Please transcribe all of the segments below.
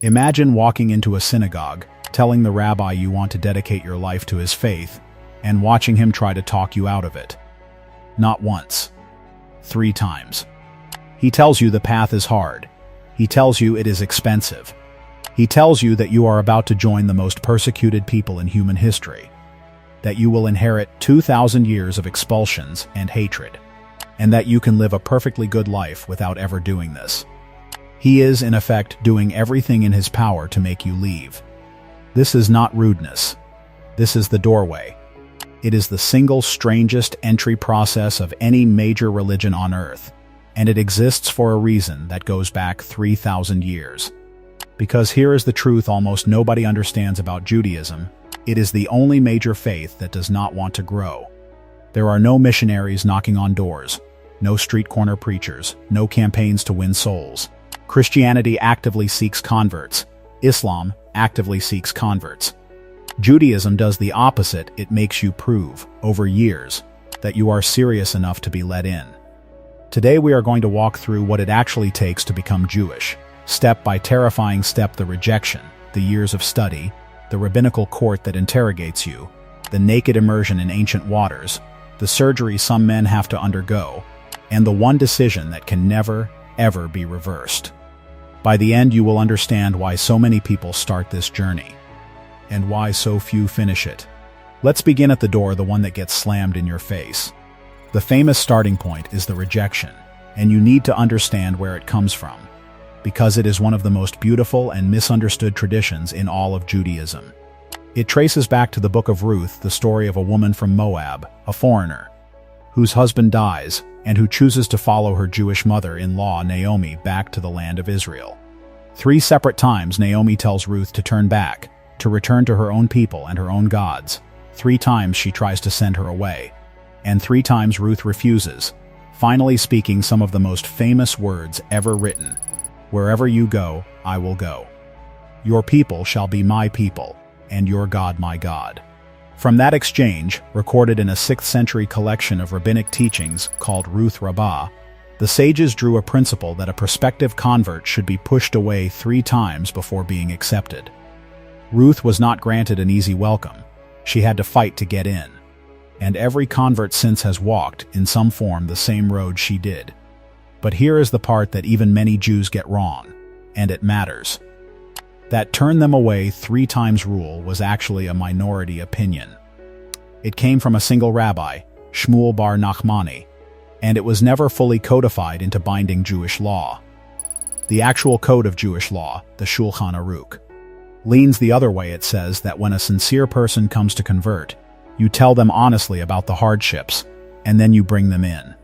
Imagine walking into a synagogue, telling the rabbi you want to dedicate your life to his faith, and watching him try to talk you out of it. Not once. 3 times. He tells you the path is hard. He tells you it is expensive. He tells you that you are about to join the most persecuted people in human history, that you will inherit 2,000 years of expulsions and hatred, and that you can live a perfectly good life without ever doing this. He is, in effect, doing everything in his power to make you leave. This is not rudeness. This is the doorway. It is the single strangest entry process of any major religion on earth, and it exists for a reason that goes back 3,000 years. Because here is the truth almost nobody understands about Judaism: it is the only major faith that does not want to grow. There are no missionaries knocking on doors, no street corner preachers, no campaigns to win souls. Christianity actively seeks converts. Islam actively seeks converts. Judaism does the opposite. It makes you prove, over years, that you are serious enough to be let in. Today we are going to walk through what it actually takes to become Jewish, step by terrifying step: the rejection, the years of study, the rabbinical court that interrogates you, the naked immersion in ancient waters, the surgery some men have to undergo, and the one decision that can never, ever be reversed. By the end, you will understand why so many people start this journey, and why so few finish it. Let's begin at the door, the one that gets slammed in your face. The famous starting point is the rejection, and you need to understand where it comes from, because it is one of the most beautiful and misunderstood traditions in all of Judaism. It traces back to the book of Ruth, the story of a woman from Moab, a foreigner, whose husband dies, and who chooses to follow her Jewish mother-in-law Naomi back to the land of Israel. 3 separate times Naomi tells Ruth to turn back, to return to her own people and her own gods. 3 times she tries to send her away, and 3 times Ruth refuses, finally speaking some of the most famous words ever written: "Wherever you go, I will go. Your people shall be my people, and your God my God." From that exchange, recorded in a 6th century collection of rabbinic teachings called Ruth Rabbah, the sages drew a principle that a prospective convert should be pushed away 3 times before being accepted. Ruth was not granted an easy welcome. She had to fight to get in. And every convert since has walked, in some form, the same road she did. But here is the part that even many Jews get wrong, and it matters. That turn them away 3 times rule was actually a minority opinion. It came from a single rabbi, Shmuel bar Nachmani, and it was never fully codified into binding Jewish law. The actual code of Jewish law, the Shulchan Aruch, leans the other way. It says that when a sincere person comes to convert, you tell them honestly about the hardships, and then you bring them in.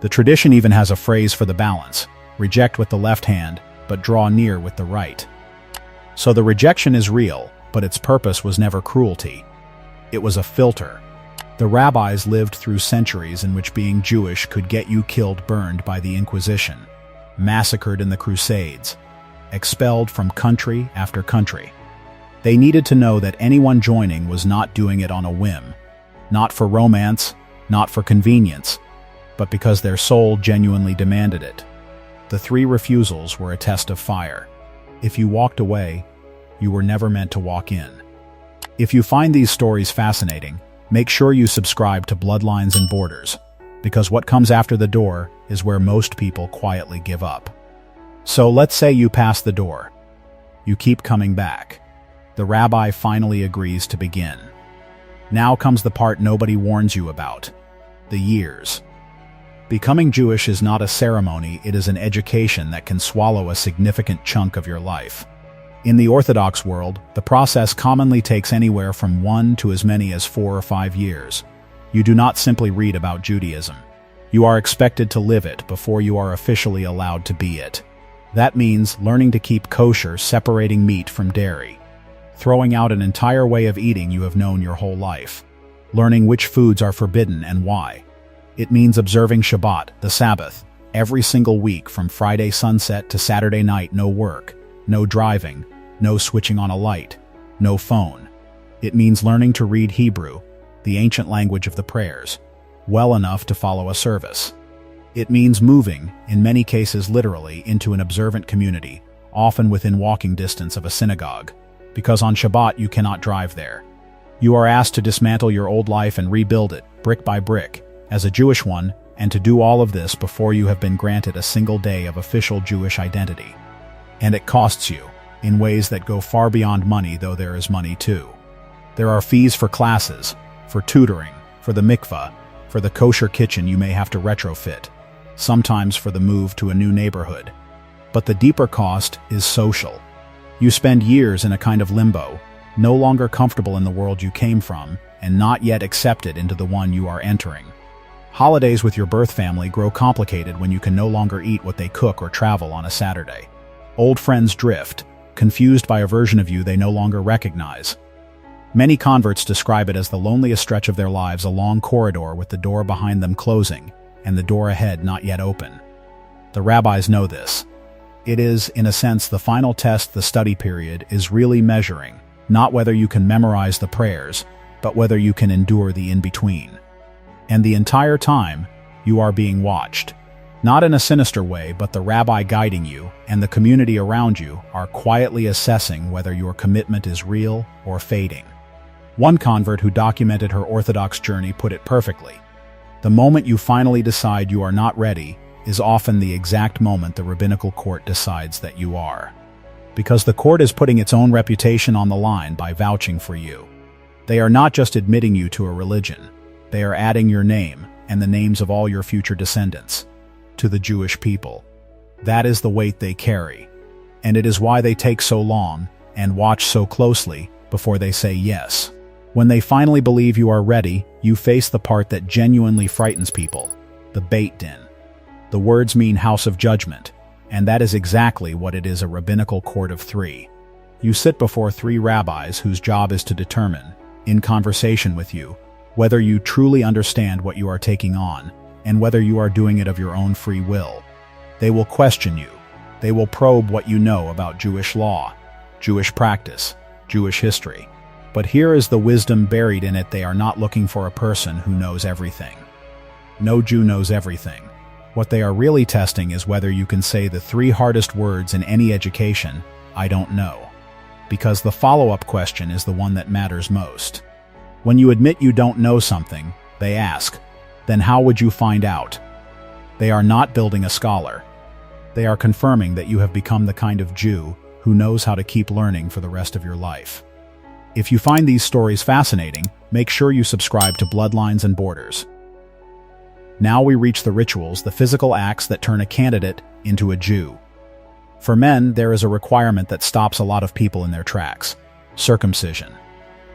The tradition even has a phrase for the balance: reject with the left hand, but draw near with the right. So the rejection is real, but its purpose was never cruelty. It was a filter. The rabbis lived through centuries in which being Jewish could get you killed, burned by the Inquisition, massacred in the Crusades, expelled from country after country. They needed to know that anyone joining was not doing it on a whim, not for romance, not for convenience, but because their soul genuinely demanded it. The 3 refusals were a test of fire. If you walked away, you were never meant to walk in. If you find these stories fascinating, make sure you subscribe to Bloodlines and Borders, because what comes after the door is where most people quietly give up. So let's say you pass the door. You keep coming back. The rabbi finally agrees to begin. Now comes the part nobody warns you about: the years. Becoming Jewish is not a ceremony, it is an education that can swallow a significant chunk of your life. In the Orthodox world, the process commonly takes anywhere from 1 to as many as 4 or 5 years. You do not simply read about Judaism. You are expected to live it before you are officially allowed to be it. That means learning to keep kosher, separating meat from dairy, throwing out an entire way of eating you have known your whole life, learning which foods are forbidden and why. It means observing Shabbat, the Sabbath, every single week from Friday sunset to Saturday night. No work, no driving, no switching on a light, no phone. It means learning to read Hebrew, the ancient language of the prayers, well enough to follow a service. It means moving, in many cases literally, into an observant community, often within walking distance of a synagogue, because on Shabbat you cannot drive there. You are asked to dismantle your old life and rebuild it, brick by brick, as a Jewish one, and to do all of this before you have been granted a single day of official Jewish identity. And it costs you, in ways that go far beyond money, though there is money too. There are fees for classes, for tutoring, for the mikvah, for the kosher kitchen you may have to retrofit, sometimes for the move to a new neighborhood. But the deeper cost is social. You spend years in a kind of limbo, no longer comfortable in the world you came from, and not yet accepted into the one you are entering. Holidays with your birth family grow complicated when you can no longer eat what they cook or travel on a Saturday. Old friends drift, confused by a version of you they no longer recognize. Many converts describe it as the loneliest stretch of their lives, a long corridor with the door behind them closing, and the door ahead not yet open. The rabbis know this. It is, in a sense, the final test the study period is really measuring, not whether you can memorize the prayers, but whether you can endure the in-between. And the entire time, you are being watched. Not in a sinister way, but the rabbi guiding you and the community around you are quietly assessing whether your commitment is real or fading. One convert who documented her Orthodox journey put it perfectly. The moment you finally decide you are not ready is often the exact moment the rabbinical court decides that you are. Because the court is putting its own reputation on the line by vouching for you. They are not just admitting you to a religion, they are adding your name and the names of all your future descendants to the Jewish people. That is the weight they carry, and it is why they take so long and watch so closely before they say yes. When they finally believe you are ready, you face the part that genuinely frightens people, the beit din. The words mean house of judgment, and that is exactly what it is, a rabbinical court of three. You sit before three rabbis whose job is to determine, in conversation with you, whether you truly understand what you are taking on, and whether you are doing it of your own free will. They will question you. They will probe what you know about Jewish law, Jewish practice, Jewish history. But here is the wisdom buried in it: they are not looking for a person who knows everything. No Jew knows everything. What they are really testing is whether you can say the three hardest words in any education, I don't know. Because the follow-up question is the one that matters most. When you admit you don't know something, they ask, then how would you find out? They are not building a scholar. They are confirming that you have become the kind of Jew who knows how to keep learning for the rest of your life. If you find these stories fascinating, make sure you subscribe to Bloodlines and Borders. Now we reach the rituals, the physical acts that turn a candidate into a Jew. For men, there is a requirement that stops a lot of people in their tracks: circumcision.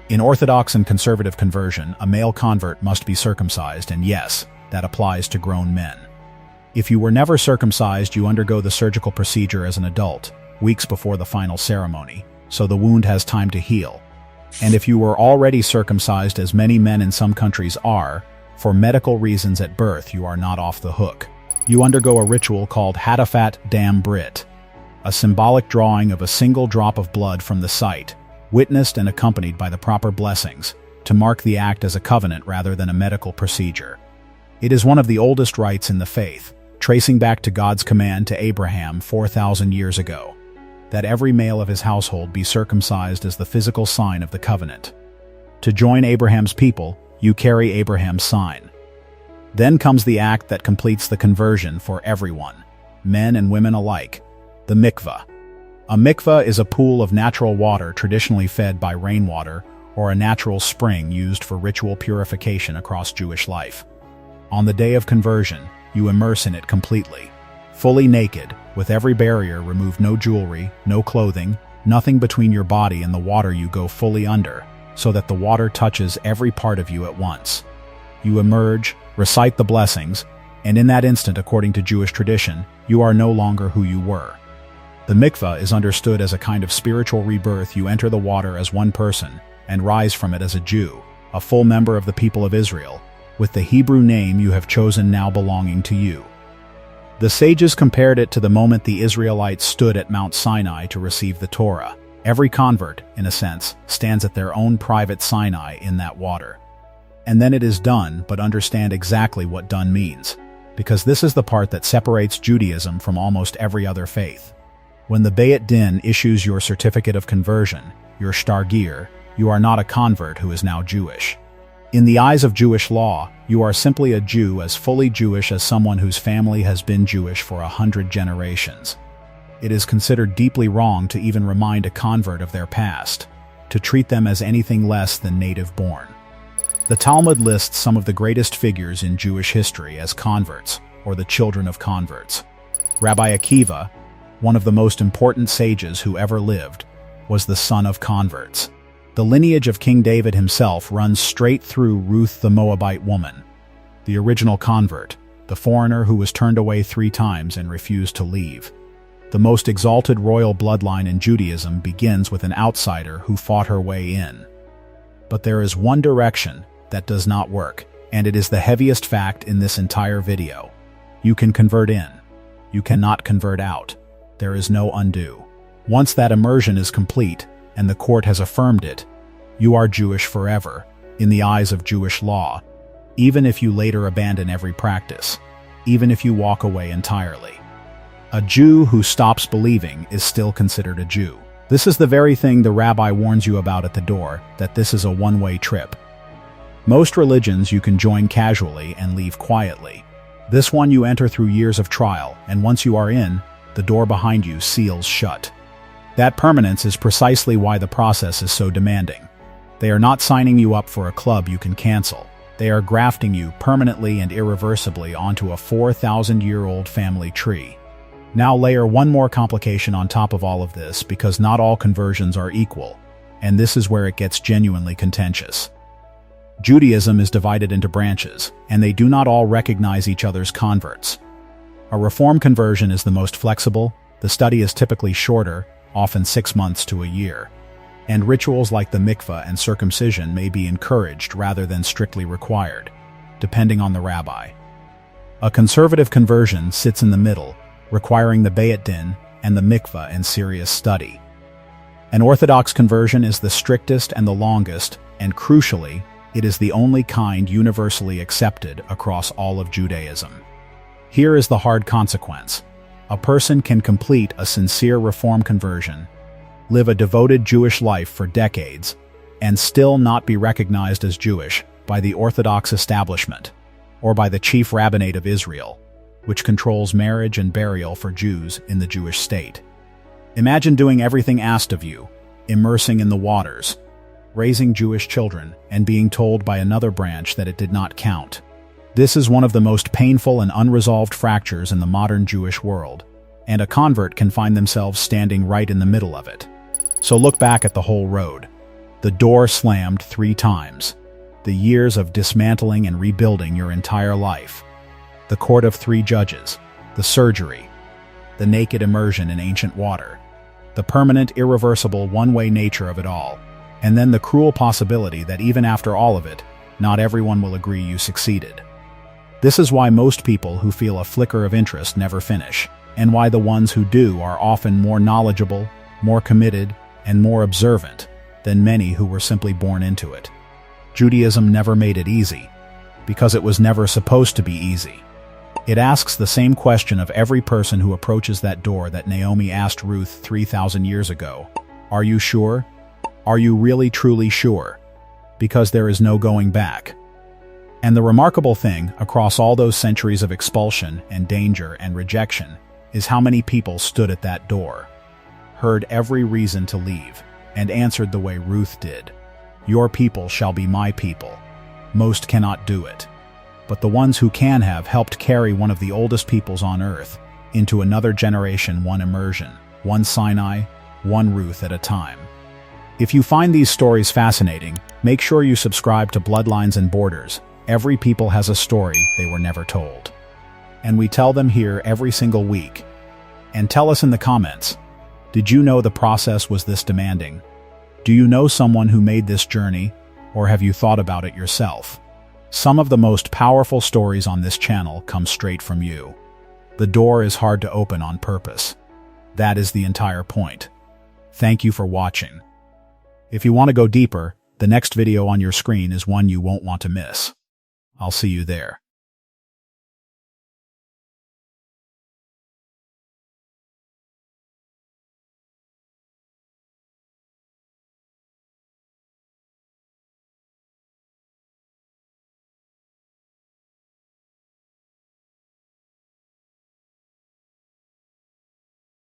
In Orthodox and conservative conversion, a male convert must be circumcised, and yes, that applies to grown men. If you were never circumcised, you undergo the surgical procedure as an adult, weeks before the final ceremony, so the wound has time to heal. And if you were already circumcised, as many men in some countries are, for medical reasons at birth, you are not off the hook. You undergo a ritual called hatafat dam brit, a symbolic drawing of a single drop of blood from the site, witnessed and accompanied by the proper blessings, to mark the act as a covenant rather than a medical procedure. It is one of the oldest rites in the faith, tracing back to God's command to Abraham 4,000 years ago, that every male of his household be circumcised as the physical sign of the covenant. To join Abraham's people, you carry Abraham's sign. Then comes the act that completes the conversion for everyone, men and women alike, the mikvah. A mikvah is a pool of natural water traditionally fed by rainwater or a natural spring used for ritual purification across Jewish life. On the day of conversion, you immerse in it completely, fully naked, with every barrier removed: no jewelry, no clothing, nothing between your body and the water. You go fully under, so that the water touches every part of you at once. You emerge, recite the blessings, and in that instant, according to Jewish tradition, you are no longer who you were. The mikvah is understood as a kind of spiritual rebirth. You enter the water as one person and rise from it as a Jew, a full member of the people of Israel, with the Hebrew name you have chosen now belonging to you. The sages compared it to the moment the Israelites stood at Mount Sinai to receive the Torah. Every convert, in a sense, stands at their own private Sinai in that water. And then it is done, but understand exactly what done means, because this is the part that separates Judaism from almost every other faith. When the beit din issues your certificate of conversion, your shtargir, you are not a convert who is now Jewish. In the eyes of Jewish law, you are simply a Jew as fully Jewish as someone whose family has been Jewish for 100 generations. It is considered deeply wrong to even remind a convert of their past, to treat them as anything less than native-born. The Talmud lists some of the greatest figures in Jewish history as converts, or the children of converts. Rabbi Akiva, one of the most important sages who ever lived, was the son of converts. The lineage of King David himself runs straight through Ruth the Moabite woman, the original convert, the foreigner who was turned away 3 times and refused to leave. The most exalted royal bloodline in Judaism begins with an outsider who fought her way in. But there is one direction that does not work, and it is the heaviest fact in this entire video. You can convert in. You cannot convert out. There is no undo. Once that immersion is complete, and the court has affirmed it, you are Jewish forever, in the eyes of Jewish law, even if you later abandon every practice, even if you walk away entirely. A Jew who stops believing is still considered a Jew. This is the very thing the rabbi warns you about at the door, that this is a one-way trip. Most religions you can join casually and leave quietly. This one you enter through years of trial, and once you are in, the door behind you seals shut. That permanence is precisely why the process is so demanding. They are not signing you up for a club you can cancel. They are grafting you permanently and irreversibly onto a 4,000-year-old family tree. Now layer one more complication on top of all of this, because not all conversions are equal, and this is where it gets genuinely contentious. Judaism is divided into branches, and they do not all recognize each other's converts. A Reform conversion is the most flexible, the study is typically shorter, often 6 months to a year, and rituals like the mikvah and circumcision may be encouraged rather than strictly required, depending on the rabbi. A conservative conversion sits in the middle, requiring the beit din and the mikvah and serious study. An Orthodox conversion is the strictest and the longest, and crucially, it is the only kind universally accepted across all of Judaism. Here is the hard consequence. A person can complete a sincere Reform conversion, live a devoted Jewish life for decades, and still not be recognized as Jewish by the Orthodox establishment, or by the chief rabbinate of Israel, which controls marriage and burial for Jews in the Jewish state. Imagine doing everything asked of you, immersing in the waters, raising Jewish children, and being told by another branch that it did not count. This is one of the most painful and unresolved fractures in the modern Jewish world, and a convert can find themselves standing right in the middle of it. So look back at the whole road. The door slammed 3 times. The years of dismantling and rebuilding your entire life. The court of 3 judges. The surgery. The naked immersion in ancient water. The permanent, irreversible, one-way nature of it all. And then the cruel possibility that even after all of it, not everyone will agree you succeeded. This is why most people who feel a flicker of interest never finish, and why the ones who do are often more knowledgeable, more committed, and more observant than many who were simply born into it. Judaism never made it easy, because it was never supposed to be easy. It asks the same question of every person who approaches that door that Naomi asked Ruth 3,000 years ago. Are you sure? Are you really truly sure? Because there is no going back. And the remarkable thing, across all those centuries of expulsion and danger and rejection, is how many people stood at that door, heard every reason to leave, and answered the way Ruth did. Your people shall be my people. Most cannot do it. But the ones who can have helped carry one of the oldest peoples on earth into another generation, one immersion, one Sinai, one Ruth at a time. If you find these stories fascinating, make sure you subscribe to Bloodlines and Borders. Every people has a story they were never told. And we tell them here every single week. And tell us in the comments, did you know the process was this demanding? Do you know someone who made this journey, or have you thought about it yourself? Some of the most powerful stories on this channel come straight from you. The door is hard to open on purpose. That is the entire point. Thank you for watching. If you want to go deeper, the next video on your screen is one you won't want to miss. I'll see you there.